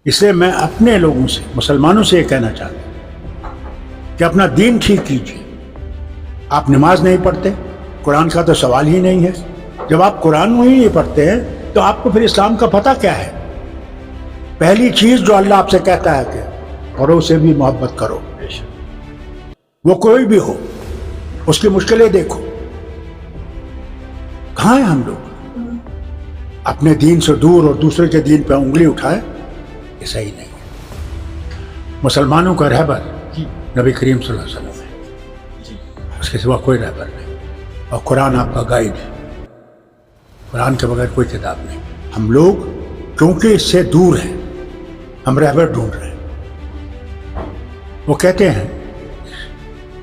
اس لیے میں اپنے لوگوں سے، مسلمانوں سے یہ کہنا چاہتا ہوں کہ اپنا دین ٹھیک کیجیے. آپ نماز نہیں پڑھتے، قرآن کا تو سوال ہی نہیں ہے. جب آپ قرآن ہی نہیں پڑھتے ہیں تو آپ کو پھر اسلام کا پتہ کیا ہے؟ پہلی چیز جو اللہ آپ سے کہتا ہے کہ اوروں سے بھی محبت کرو، وہ کوئی بھی ہو، اس کی مشکلیں دیکھو. کہاں ہیں ہم لوگ؟ اپنے دین سے دور اور دوسرے کے دین پہ انگلی اٹھائے، یہ صحیح نہیں ہے. مسلمانوں کا رہبر نبی کریم صلی اللہ علیہ وسلم ہے، اس کے سوا کوئی رہبر نہیں. اور قرآن آپ کا گائیڈ ہے، قرآن کے بغیر کوئی کتاب نہیں. ہم لوگ کیونکہ اس سے دور ہیں، ہم رہبر ڈھونڈ رہے ہیں. وہ کہتے ہیں،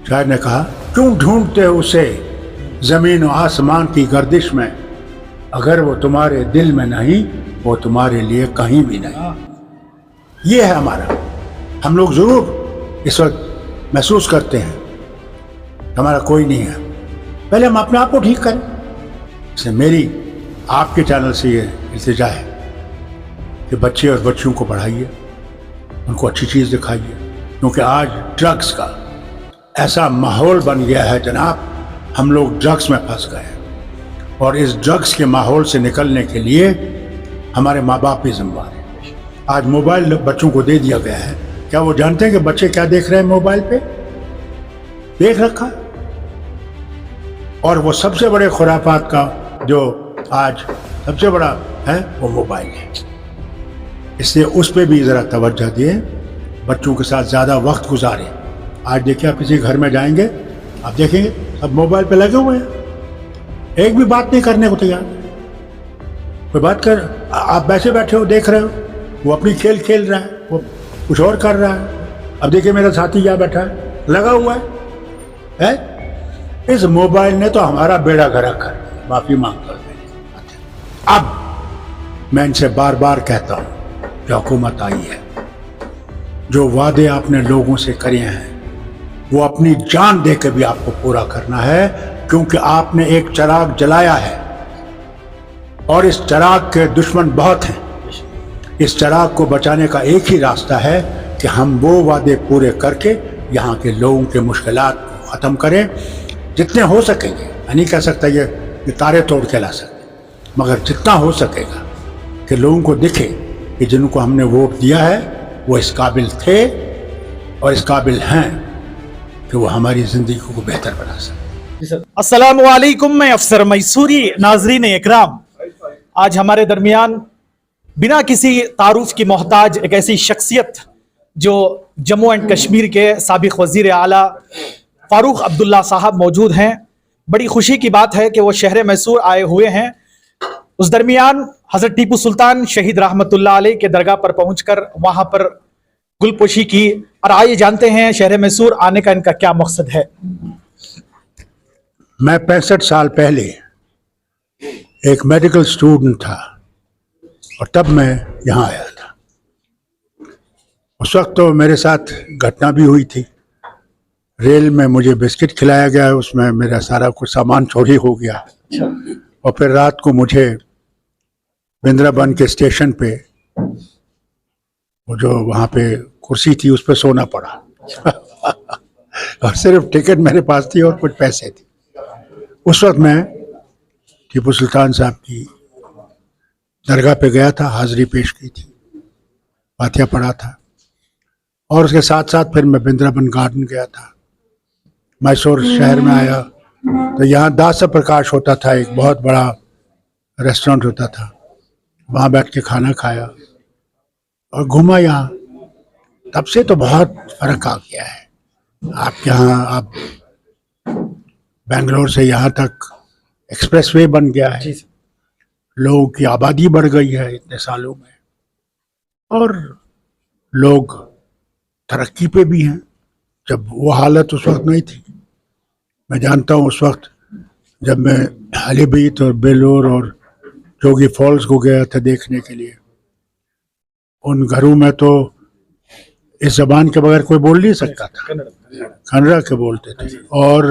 شاعر نے کہا، کیوں ڈھونڈتے اسے زمین و آسمان کی گردش میں، اگر وہ تمہارے دل میں نہیں وہ تمہارے لیے کہیں بھی نہیں. یہ ہے ہمارا. ہم لوگ ضرور اس وقت محسوس کرتے ہیں ہمارا کوئی نہیں ہے. پہلے ہم اپنے آپ کو ٹھیک کریں. اس لیے میری آپ کے چینل سے یہ التجا ہے کہ بچے اور بچیوں کو پڑھائیے، ان کو اچھی چیز دکھائیے. کیونکہ آج ڈرگس کا ایسا ماحول بن گیا ہے جناب، ہم لوگ ڈرگس میں پھنس گئے ہیں. اور اس ڈرگس کے ماحول سے نکلنے کے لیے ہمارے ماں باپ بھی ذمہ دار ہیں. آج موبائل بچوں کو دے دیا گیا ہے. کیا وہ جانتے ہیں کہ بچے کیا دیکھ رہے ہیں موبائل پہ؟ دیکھ رکھا. اور وہ سب سے بڑے خرافات کا جو آج سب سے بڑا ہے وہ موبائل ہے. اس لیے اس پہ بھی ذرا توجہ دیں، بچوں کے ساتھ زیادہ وقت گزاریں. آج دیکھیں آپ کسی گھر میں جائیں گے، آپ دیکھیں گے سب موبائل پہ لگے ہوئے ہیں، ایک بھی بات نہیں کرنے کو تیار. کوئی بات کر، آپ ویسے بیٹھے ہو دیکھ رہے ہو، وہ اپنی کھیل کھیل رہا ہے، وہ کچھ اور کر رہا ہے. اب دیکھیں میرا ساتھی یہاں بیٹھا ہے، لگا ہوا ہے. اس موبائل نے تو ہمارا بیڑا گرک کر دیا. معافی مانگ کر. اب میں ان سے بار بار کہتا ہوں کہ حکومت آئی ہے، جو وعدے آپ نے لوگوں سے کرے ہیں وہ اپنی جان دے کے بھی آپ کو پورا کرنا ہے. کیونکہ آپ نے ایک چراغ جلایا ہے اور اس چراغ کے دشمن بہت ہیں. اس چراغ کو بچانے کا ایک ہی راستہ ہے کہ ہم وہ وعدے پورے کر کے یہاں کے لوگوں کے مشکلات کو ختم کریں جتنے ہو سکیں گے. میں نہیں کہہ سکتا یہ تارے توڑ کے لا سکتے، مگر جتنا ہو سکے گا کہ لوگوں کو دکھے کہ جن کو ہم نے ووٹ دیا ہے وہ اس قابل تھے اور اس قابل ہیں کہ وہ ہماری زندگی کو بہتر بنا سکیں. السلام علیکم، میں افسر میسوری. ناظرین اکرام، آج ہمارے درمیان بنا کسی تعارف کی محتاج ایک ایسی شخصیت جو جموں اینڈ کشمیر کے سابق وزیر اعلیٰ فاروق عبداللہ صاحب موجود ہیں. بڑی خوشی کی بات ہے کہ وہ شہر میسور آئے ہوئے ہیں. اس درمیان حضرت ٹیپو سلطان شہید رحمت اللہ علیہ کے درگاہ پر پہنچ کر وہاں پر گل پوشی کی. اور آئیے جانتے ہیں شہر میسور آنے کا ان کا کیا مقصد ہے. میں 65 سال پہلے ایک میڈیکل اسٹوڈنٹ تھا اور تب میں یہاں آیا تھا. اس وقت تو میرے ساتھ گھٹنا بھی ہوئی تھی. ریل میں مجھے بسکٹ کھلایا گیا، اس میں میرا سارا کچھ سامان چوری ہو گیا. اور پھر رات کو مجھے بندرا بن کے اسٹیشن پہ وہ جو وہاں پہ کرسی تھی اس پہ سونا پڑا. اور صرف ٹکٹ میرے پاس تھی اور کچھ پیسے تھے. اس وقت میں ٹیپو سلطان صاحب کی درگاہ پہ گیا تھا، حاضری پیش کی تھی، فاتحہ پڑھا تھا. اور اس کے ساتھ ساتھ پھر میں بندرا بن گارڈن گیا تھا. میسور شہر میں آیا تو یہاں داسا پرکاش ہوتا تھا، ایک بہت بڑا ریسٹورنٹ ہوتا تھا. وہاں بیٹھ کے کھانا کھایا اور گھوما یہاں. تب سے تو بہت فرق آ گیا ہے. آپ یہاں آپ بنگلور سے یہاں تک ایکسپریس وے بن گیا ہے، لوگوں کی آبادی بڑھ گئی ہے اتنے سالوں میں، اور لوگ ترقی پہ بھی ہیں. جب وہ حالت اس وقت نہیں تھی. میں جانتا ہوں اس وقت جب میں علی بیت اور بیلور اور جوگی فالز کو گیا تھا دیکھنے کے لیے، ان گھروں میں تو اس زبان کے بغیر کوئی بول نہیں سکتا تھا، کنڑا کے بولتے تھے. اور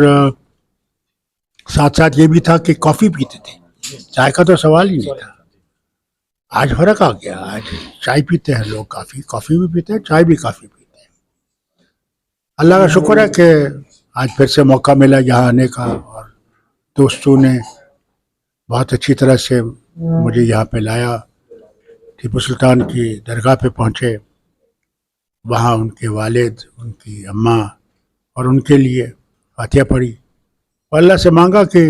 ساتھ ساتھ یہ بھی تھا کہ کافی پیتے تھے، چائے کا تو سوال ہی نہیں تھا. آج فرق آ گیا. آج چائے پیتے ہیں لوگ, کافی بھی پیتے ہیں, چائے بھی کافی پیتے ہیں. اللہ کا شکر ہے کہ آج پھر سے موقع ملا یہاں آنے کا, اور دوستوں نے بہت اچھی طرح سے مجھے یہاں پہ لایا. ٹیپو سلطان کی درگاہ پہ پہنچے, وہاں ان کے والد, ان کی اماں اور ان کے لیے فاتحہ پڑھی, اور اللہ سے مانگا کہ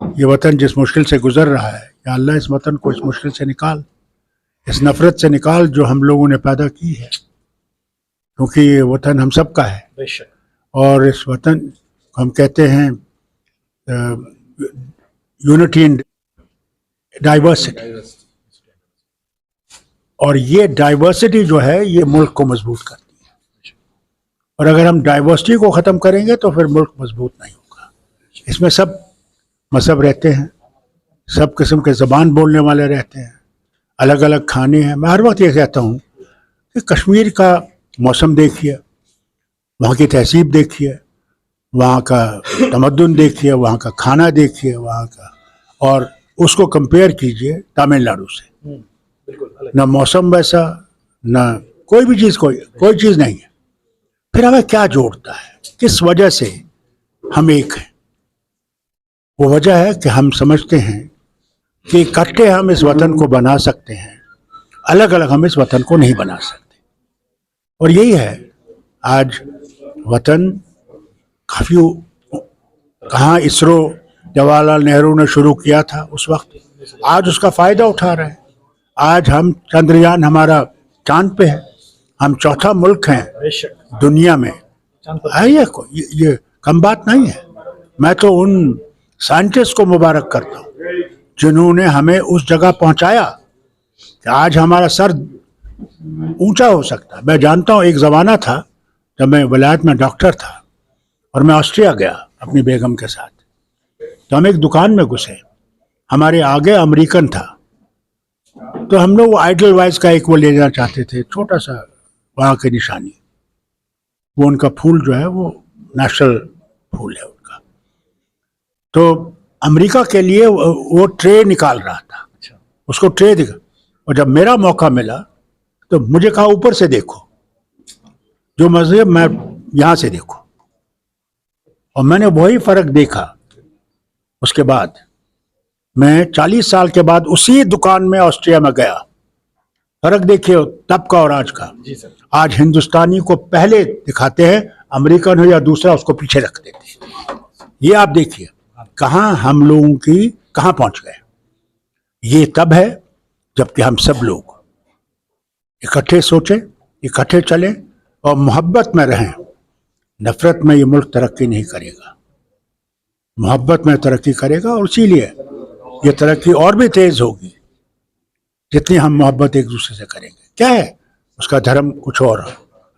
یہ وطن جس مشکل سے گزر رہا ہے, یا اللہ اس وطن کو اس مشکل سے نکال, اس نفرت سے نکال جو ہم لوگوں نے پیدا کی ہے, کیونکہ یہ وطن ہم سب کا ہے. بے شک. اور اس وطن کو ہم کہتے ہیں یونٹی ان ڈائیورسٹی, اور یہ ڈائیورسٹی جو ہے یہ ملک کو مضبوط کرتی ہے, اور اگر ہم ڈائیورسٹی کو ختم کریں گے تو پھر ملک مضبوط نہیں ہوگا. اس میں سب مذہب رہتے ہیں, سب قسم کے زبان بولنے والے رہتے ہیں, الگ الگ کھانے ہیں. میں ہر وقت یہ کہتا ہوں کہ کشمیر کا موسم دیکھیے, وہاں کی تہذیب دیکھیے, وہاں کا تمدن دیکھیے, وہاں کا کھانا دیکھیے, وہاں کا, اور اس کو کمپیئر کیجئے تامل ناڈو سے. نہ موسم ویسا, نہ کوئی بھی چیز, کوئی چیز نہیں ہے. پھر ہمیں کیا جوڑتا ہے, کس وجہ سے ہم ایک ہیں؟ وہ وجہ ہے کہ ہم سمجھتے ہیں کہ اکٹھے ہم اس وطن کو بنا سکتے ہیں, الگ الگ ہم اس وطن کو نہیں بنا سکتے. اور یہی ہے آج وطن کافی, کہاں اسرو جواہر لال نہرو نے شروع کیا تھا اس وقت, آج اس کا فائدہ اٹھا رہے ہیں. آج ہم چندریان ہمارا چاند پہ ہے, ہم چوتھا ملک ہیں دنیا میں. یہ کم بات نہیں ہے. میں تو ان سائنٹسٹ کو مبارک کرتا ہوں جنہوں نے ہمیں اس جگہ پہنچایا کہ آج ہمارا سر اونچا ہو سکتا ہے. میں جانتا ہوں ایک زمانہ تھا جب میں ولایت میں ڈاکٹر تھا اور میں آسٹریا گیا اپنی بیگم کے ساتھ, تو ہم ایک دکان میں گھسے, ہمارے آگے امریکن تھا, تو ہم لوگ آئیڈل وائز کا ایک وہ لینا چاہتے تھے, چھوٹا سا وہاں کی نشانی, وہ ان کا پھول جو ہے وہ نیشنل پھول ہے ان کا. تو امریکہ کے لیے وہ ٹرے نکال رہا تھا, اس کو ٹرے دکھا, اور جب میرا موقع ملا تو مجھے کہا اوپر سے دیکھو, جو مذہب میں یہاں سے دیکھو, اور میں نے وہی فرق دیکھا. اس کے بعد میں 40 سال کے بعد اسی دکان میں آسٹریا میں گیا. فرق دیکھیے تب کا اور آج کا. آج ہندوستانی کو پہلے دکھاتے ہیں, امریکن ہو یا دوسرا اس کو پیچھے رکھ دیتے ہیں. یہ آپ دیکھیے کہاں ہم لوگوں کی کہاں پہنچ گئے. یہ تب ہے جب کہ ہم سب لوگ اکٹھے سوچیں, اکٹھے چلیں اور محبت میں رہیں. نفرت میں یہ ملک ترقی نہیں کرے گا, محبت میں ترقی کرے گا, اور اسی لیے یہ ترقی اور بھی تیز ہوگی جتنی ہم محبت ایک دوسرے سے کریں گے. کیا ہے اس کا دھرم کچھ اور,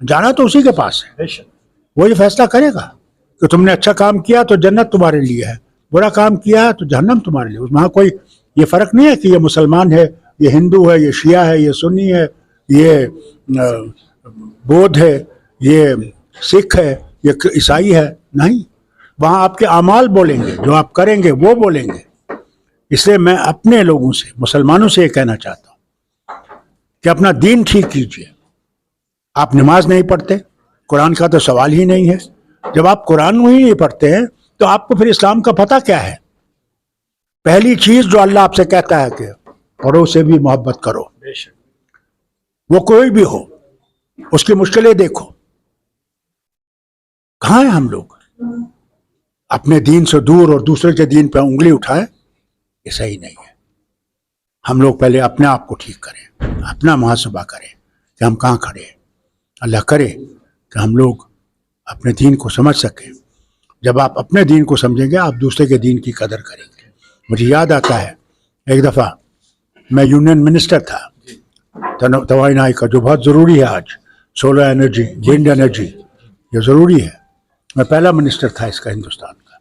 جانا تو اسی کے پاس ہے, وہ یہ فیصلہ کرے گا کہ تم نے اچھا کام کیا تو جنت تمہارے لیے ہے, برا کام کیا تو جہنم تمہارے لیے. وہاں کوئی یہ فرق نہیں ہے کہ یہ مسلمان ہے, یہ ہندو ہے, یہ شیعہ ہے, یہ سنی ہے, یہ بودھ ہے, یہ سکھ ہے, یہ عیسائی ہے. نہیں, وہاں آپ کے اعمال بولیں گے, جو آپ کریں گے وہ بولیں گے. اس لیے میں اپنے لوگوں سے, مسلمانوں سے یہ کہنا چاہتا ہوں کہ اپنا دین ٹھیک کیجیے. آپ نماز نہیں پڑھتے, قرآن کا تو سوال ہی نہیں ہے. جب آپ قرآن ہی نہیں پڑھتے ہیں تو آپ کو پھر اسلام کا پتہ کیا ہے؟ پہلی چیز جو اللہ آپ سے کہتا ہے کہ پڑوس سے بھی محبت کرو, وہ کوئی بھی ہو, اس کی مشکلیں دیکھو. کہاں ہیں ہم لوگ؟ اپنے دین سے دور اور دوسرے کے دین پہ انگلی اٹھائے, یہ صحیح نہیں ہے. ہم لوگ پہلے اپنے آپ کو ٹھیک کریں, اپنا محاسبہ کریں کہ ہم کہاں کھڑے ہیں. اللہ کرے کہ ہم لوگ اپنے دین کو سمجھ سکیں. جب آپ اپنے دین کو سمجھیں گے, آپ دوسرے کے دین کی قدر کریں گے. مجھے یاد آتا ہے ایک دفعہ میں یونین منسٹر تھا توانائی کا, جو بہت ضروری ہے آج. سولر انرجی, ونڈ انرجی, یہ ضروری ہے. میں پہلا منسٹر تھا اس کا, ہندوستان کا.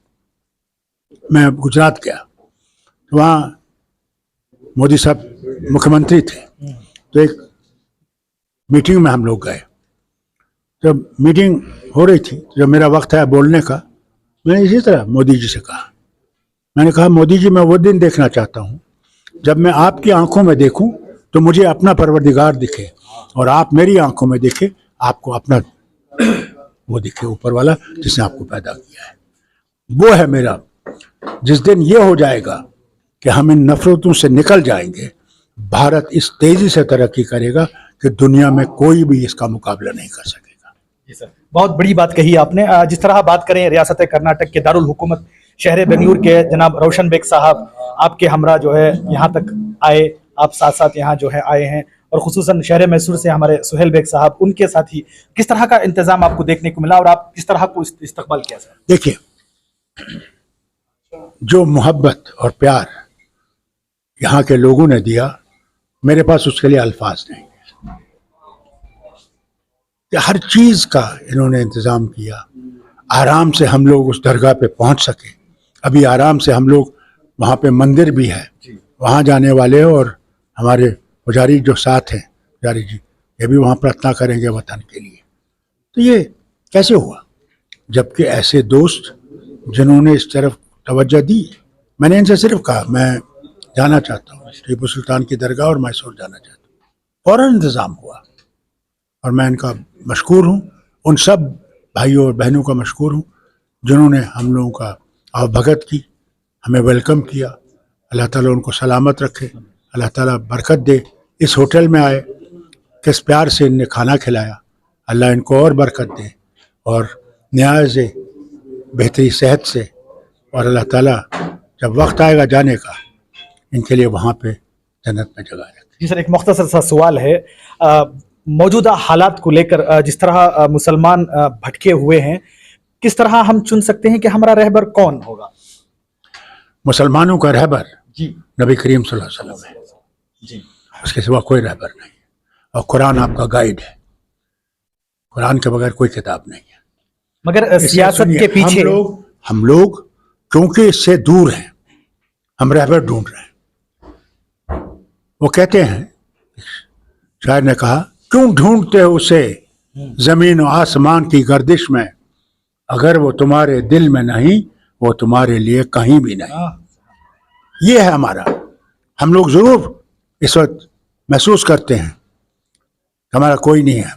میں گجرات گیا, وہاں مودی صاحب مکھیہ منتری تھے, تو ایک میٹنگ میں ہم لوگ گئے. جب میٹنگ ہو رہی تھی, جب میرا وقت آیا بولنے کا, میں نے اسی طرح مودی جی سے کہا, میں نے کہا مودی جی میں وہ دن دیکھنا چاہتا ہوں جب میں آپ کی آنکھوں میں دیکھوں तो मुझे अपना परवरदिगार दिखे और आप मेरी आंखों में दिखे, आपको अपना वो दिखे ऊपर वाला जिसने आपको पैदा किया है। वो है मेरा। जिस दिन ये हो जाएगा कि हम इन नफरतों से निकल जाएंगे, भारत इस तेजी से तरक्की करेगा कि दुनिया में कोई भी इसका मुकाबला नहीं कर सकेगा। जी सर, बहुत बड़ी बात कही आपने। जिस तरह बात करें रियासत कर्नाटक के दारुल हुकूमत शहर बेंगलुरु के जनाब रोशन बेग साहब आपके हमरा जो है यहाँ तक आए, आप साथ साथ यहाँ जो है आए हैं, और खुसूसन शहर मैसूर से हमारे सुहेल बेग साहब, उनके साथ ही किस तरह का इंतजाम आपको देखने को मिला और आप किस तरह को इस्तकबाल किया सर? देखिए, जो मोहब्बत और प्यार यहाँ के लोगों ने दिया, मेरे पास उसके लिए अल्फाज नहीं है। कि हर चीज का इन्होंने इंतजाम किया, आराम से हम लोग उस दरगाह पे पहुंच सके। अभी आराम से हम लोग, वहाँ पे मंदिर भी है, वहाँ जाने वाले और हमारे पुजारी जो साथ हैं, पुजारी जी, ये भी वहाँ प्रार्थना करेंगे वतन के लिए। तो ये कैसे हुआ? जबकि ऐसे दोस्त जिन्होंने इस तरफ तवज्जो दी, मैंने इनसे सिर्फ कहा मैं जाना चाहता हूँ टीपू सुल्तान की दरगाह और मैसूर जाना चाहता हूँ। फौरन इंतज़ाम हुआ और मैं इनका मशकूर हूँ, उन सब भाइयों और बहनों का मशकूर हूँ जिन्होंने हम लोगों का आवभगत की, हमें वेलकम किया। अल्लाह ताला उनको सलामत रखे, अल्लाह ताला बरकत दे। इस होटल में आए, किस प्यार से इनने खाना खिलाया, अल्लाह इनको और बरकत दे और न्याय से, बेहतरी सेहत से, और अल्लाह ताला जब वक्त आएगा जाने का, इनके लिए वहाँ पे जन्नत में जगह रखे। जी सर, एक मुख्तसर सा सवाल है, मौजूदा हालात को लेकर जिस तरह मुसलमान भटके हुए हैं, किस तरह हम चुन सकते हैं कि हमारा रहबर कौन होगा? मुसलमानों का रहबर जी नबी करीम सल्लल्लाहु अलैहि वसल्लम है, जी, उसके सिवा कोई रहबर नहीं है। और कुरान आपका गाइड है, कुरान के बगैर कोई किताब नहीं है। मगर सियासत के पीछे हम लोग क्योंकि इससे दूर हैं, हम रहबर ढूंढ रहे हैं। वो कहते हैं, शायर ने कहा, क्यों ढूंढते हो उसे जमीन और आसमान की गर्दिश में, अगर वो तुम्हारे दिल में नहीं, वो तुम्हारे लिए कहीं भी नहीं। ये है हमारा। हम लोग जरूर इस वक्त महसूस करते हैं कि हमारा कोई नहीं है।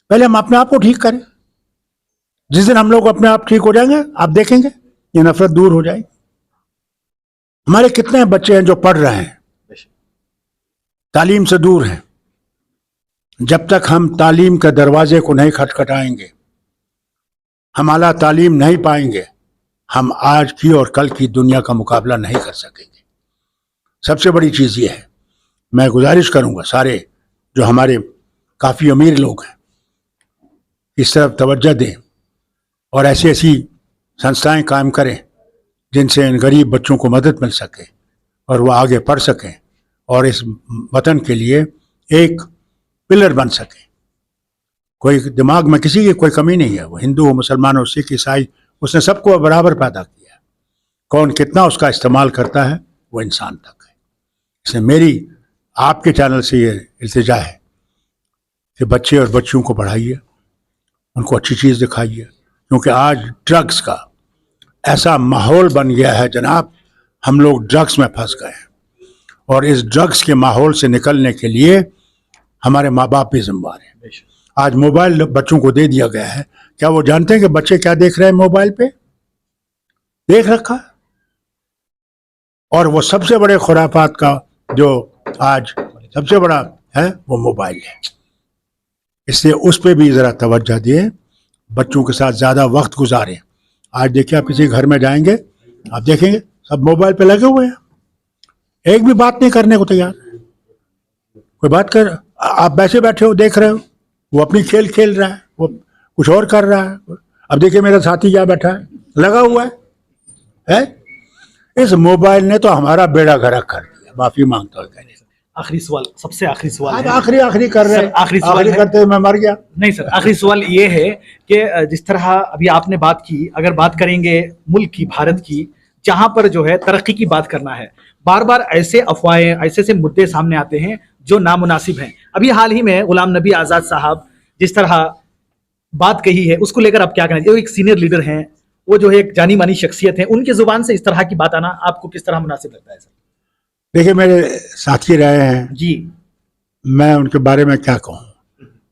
पहले हम अपने आप को ठीक करें। जिस दिन हम लोग अपने आप ठीक हो जाएंगे, आप देखेंगे ये नफरत दूर हो जाएगी। हमारे कितने बच्चे हैं जो पढ़ रहे हैं, तालीम से दूर हैं। जब तक हम तालीम के दरवाजे को नहीं खटखटाएंगे, हम आला तालीम नहीं पाएंगे, हम आज की और कल की दुनिया का मुकाबला नहीं कर सकेंगे। सबसे बड़ी चीज़ ये है, मैं गुजारिश करूंगा सारे जो हमारे काफ़ी अमीर लोग हैं, इस तरफ तवज्जो दें और ऐसी ऐसी संस्थाएं कायम करें जिनसे इन गरीब बच्चों को मदद मिल सके और वो आगे पढ़ सकें और इस वतन के लिए एक पिलर बन सके। कोई दिमाग में किसी की कोई कमी नहीं है, वो हिंदू हो, मुसलमान हो, सिख, ईसाई, उसने सबको बराबर पैदा किया है। कौन कितना उसका इस्तेमाल करता है वो इंसान तक है। इसलिए मेरी आपके चैनल से ये इल्तिजा है कि बच्चे और बच्चियों को पढ़ाइए, उनको अच्छी चीज़ दिखाइए, क्योंकि आज ड्रग्स का ऐसा माहौल बन गया है जनाब, हम लोग ड्रग्स में फंस गए हैं और इस ड्रग्स के माहौल से निकलने के लिए हमारे माँ बाप भी जिम्मेदार हैं। आज मोबाइल बच्चों को दे दिया गया है, क्या वो जानते हैं कि बच्चे क्या देख रहे हैं? मोबाइल पे देख रखा। और वो सबसे बड़े खुराफात का जो आज सबसे बड़ा है वो मोबाइल है। इसलिए उस पे भी ज़रा तवज्जो दिए, बच्चों के साथ ज़्यादा वक्त गुजारें। आज देखिए, आप किसी घर में जाएंगे, आप देखेंगे सब मोबाइल पे लगे हुए हैं, एक भी बात नहीं करने को तैयार। कोई बात कर, आप वैसे बैठे हो देख रहे हो, वो अपनी खेल खेल रहा है, वो कुछ और कर रहा है। अब देखिए मेरा साथी यहाँ बैठा है, लगा हुआ है? इस मोबाइल ने तो हमारा बेड़ा गर्क कर दिया। माफी मांगता हूँ। आखिरी सवाल, सबसे आखिरी सवाल आप है। आखिरी कर रहे हैं, आखिरी करते मैं मर गया। नहीं सर, आखिरी सवाल ये है कि जिस तरह अभी आपने बात की, अगर बात करेंगे मुल्क की, भारत की, जहां पर जो है तरक्की की बात करना है, बार बार ऐसे अफवाहें, ऐसे ऐसे मुद्दे सामने आते हैं जो नामुनासिब हैं। अभी हाल ही में गुलाम नबी आज़ाद साहब जिस तरह बात कही है, उसको लेकर आप क्या कहना चाहिए? वो एक सीनियर लीडर हैं, वो जो है एक जानी मानी शख्सियत है, उनके जुबान से इस तरह की बात आना आपको किस तरह मुनासिब लगता है सर? देखिए, मेरे साथी रहे हैं जी, मैं उनके बारे में क्या कहूँ,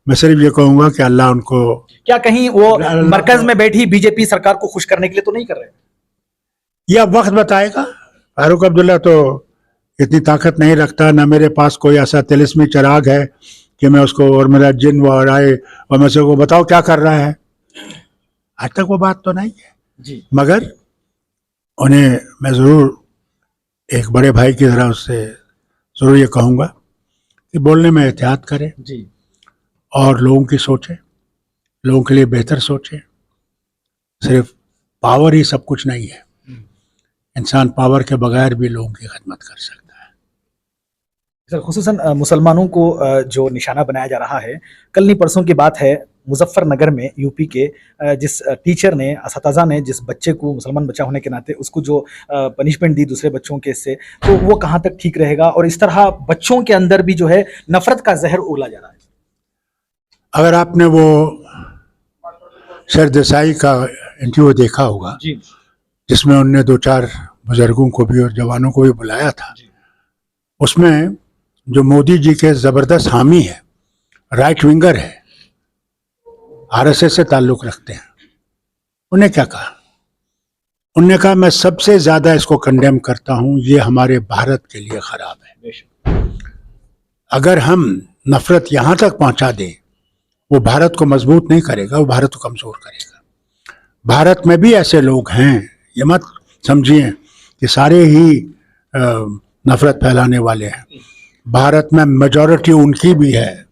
मैं सिर्फ ये कहूँगा कि अल्लाह उनको, क्या कहीं वो मरकज में बैठी बीजेपी सरकार को खुश करने के लिए तो नहीं कर रहे? यह वक्त बताएगा। फारूक अब्दुल्ला तो इतनी ताकत नहीं रखता, ना मेरे पास कोई ऐसा तिलिस्मी चिराग है कि मैं उसको और मेरा जिन वो आए और मैं उसको बताओ क्या कर रहा है। आज तक वो बात तो नहीं है जी मगर उन्हें मैं ज़रूर एक बड़े भाई की तरह उससे ज़रूर ये कहूँगा कि बोलने में एहतियात करें जी और लोगों की सोचें, लोगों के लिए बेहतर सोचें। सिर्फ पावर ही सब कुछ नहीं है, इंसान पावर के बगैर भी लोगों की खिदमत कर सकता है। सर, खुसूसन मुसलमानों को जो निशाना बनाया जा रहा है, कल नहीं परसों की बात है, मुजफ्फरनगर में यूपी के जिस टीचर ने, असतज़ा ने जिस बच्चे को, मुसलमान बच्चा होने के नाते उसको जो पनिशमेंट दी दूसरे बच्चों के से, तो वो कहाँ तक ठीक रहेगा? और इस तरह बच्चों के अंदर भी जो है नफरत का जहर उगला जा रहा है। अगर आपने वो सर देसाई का इंटरव्यू देखा होगा जी जिसमें उनने 2-4 बुजुर्गों को भी और जवानों को भी बुलाया था, उसमें जो मोदी जी के ज़बरदस्त हामी है, राइट विंगर है, आरएसएस से ताल्लुक़ रखते हैं, उन्हें क्या कहा? उन्होंने कहा मैं सबसे ज़्यादा इसको कंडेम करता हूँ, ये हमारे भारत के लिए ख़राब है। अगर हम नफ़रत यहाँ तक पहुँचा दें, वो भारत को मजबूत नहीं करेगा, वो भारत को कमज़ोर करेगा। भारत में भी ऐसे लोग हैं, ये मत समझिए कि सारे ही नफ़रत फैलाने वाले हैं। भारत में मेजॉरिटी उनकी भी है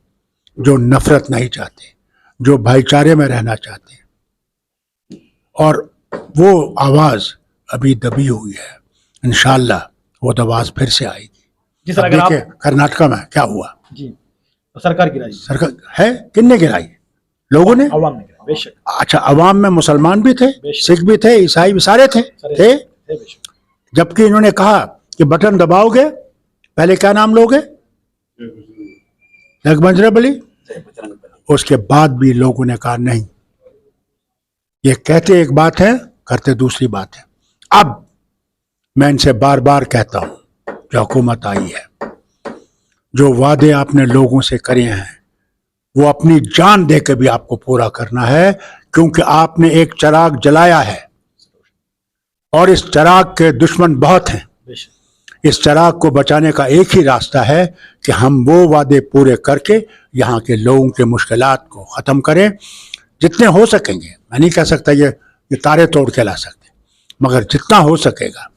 जो नफ़रत नहीं चाहते, जो भाईचारे में रहना चाहते हैं, और वो आवाज़ अभी दबी हुई है। इंशाअल्लाह वो आवाज़ फिर से आएगी। जी सर, अब देखिए कर्नाटका में क्या हुआ। जी, तो सरकार गिराई, सरकार है, किसने गिराई? लोगों ने, अवाम ने गिराई, बेशक। अच्छा, अवाम में मुसलमान भी थे, सिख भी थे, ईसाई भी, सारे थे। बेशक। जबकि इन्होंने कहा कि बटन दबाओगे, पहले क्या नाम लोगे? बजरंगबली। उसके बाद भी लोगों ने कहा नहीं, ये कहते एक बात है, करते दूसरी बात है। अब मैं इनसे बार बार कहता हूं, जो हुकूमत आई है, जो वादे आपने लोगों से करे हैं, वो अपनी जान दे के भी आपको पूरा करना है, क्योंकि आपने एक चिराग जलाया है और इस चिराग के दुश्मन बहुत हैं। इस चिराग को बचाने का एक ही रास्ता है कि हम वो वादे पूरे करके यहाँ के लोगों के मुश्किलात को ख़त्म करें, जितने हो सकेंगे। मैं नहीं कह सकता ये तारे तोड़ के ला सकते, मगर जितना हो सकेगा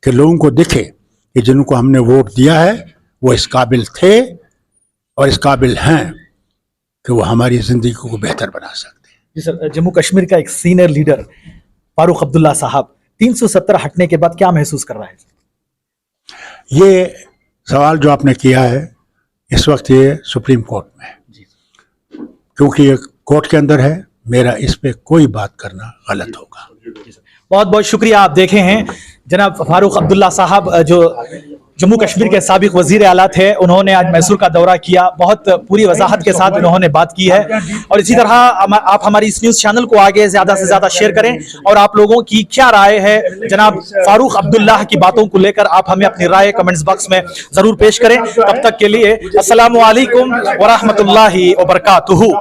कि लोगों को दिखे कि जिनको हमने वोट दिया है वो इस काबिल थे और इस काबिल हैं कि वो हमारी ज़िंदगी को बेहतर बना सकते हैं। जी सर, जम्मू कश्मीर का एक सीनियर लीडर फारूक अब्दुल्ला साहब 370 हटने के बाद क्या महसूस कर रहा है? ये सवाल जो आपने किया है, इस वक्त ये सुप्रीम कोर्ट में है, क्योंकि ये कोर्ट के अंदर है। मेरा इस पे कोई बात करना गलत होगा। बहुत बहुत शुक्रिया। आप देखे हैं जनाब फारूक अब्दुल्ला साहब, जो जम्मू कश्मीर के साबिक वजीर आला थे, उन्होंने आज मैसूर का दौरा किया, बहुत पूरी वजाहत के साथ उन्होंने बात की है। और इसी तरह आप हमारी इस न्यूज़ चैनल को आगे ज़्यादा से ज़्यादा शेयर करें, और आप लोगों की क्या राय है जनाब फारूक अब्दुल्ला की बातों को लेकर, आप हमें अपनी राय कमेंट्स बॉक्स में ज़रूर पेश करें। तब तक के लिए अस्सलामु अलैकुम व रहमतुल्लाहि व बरकातुहू।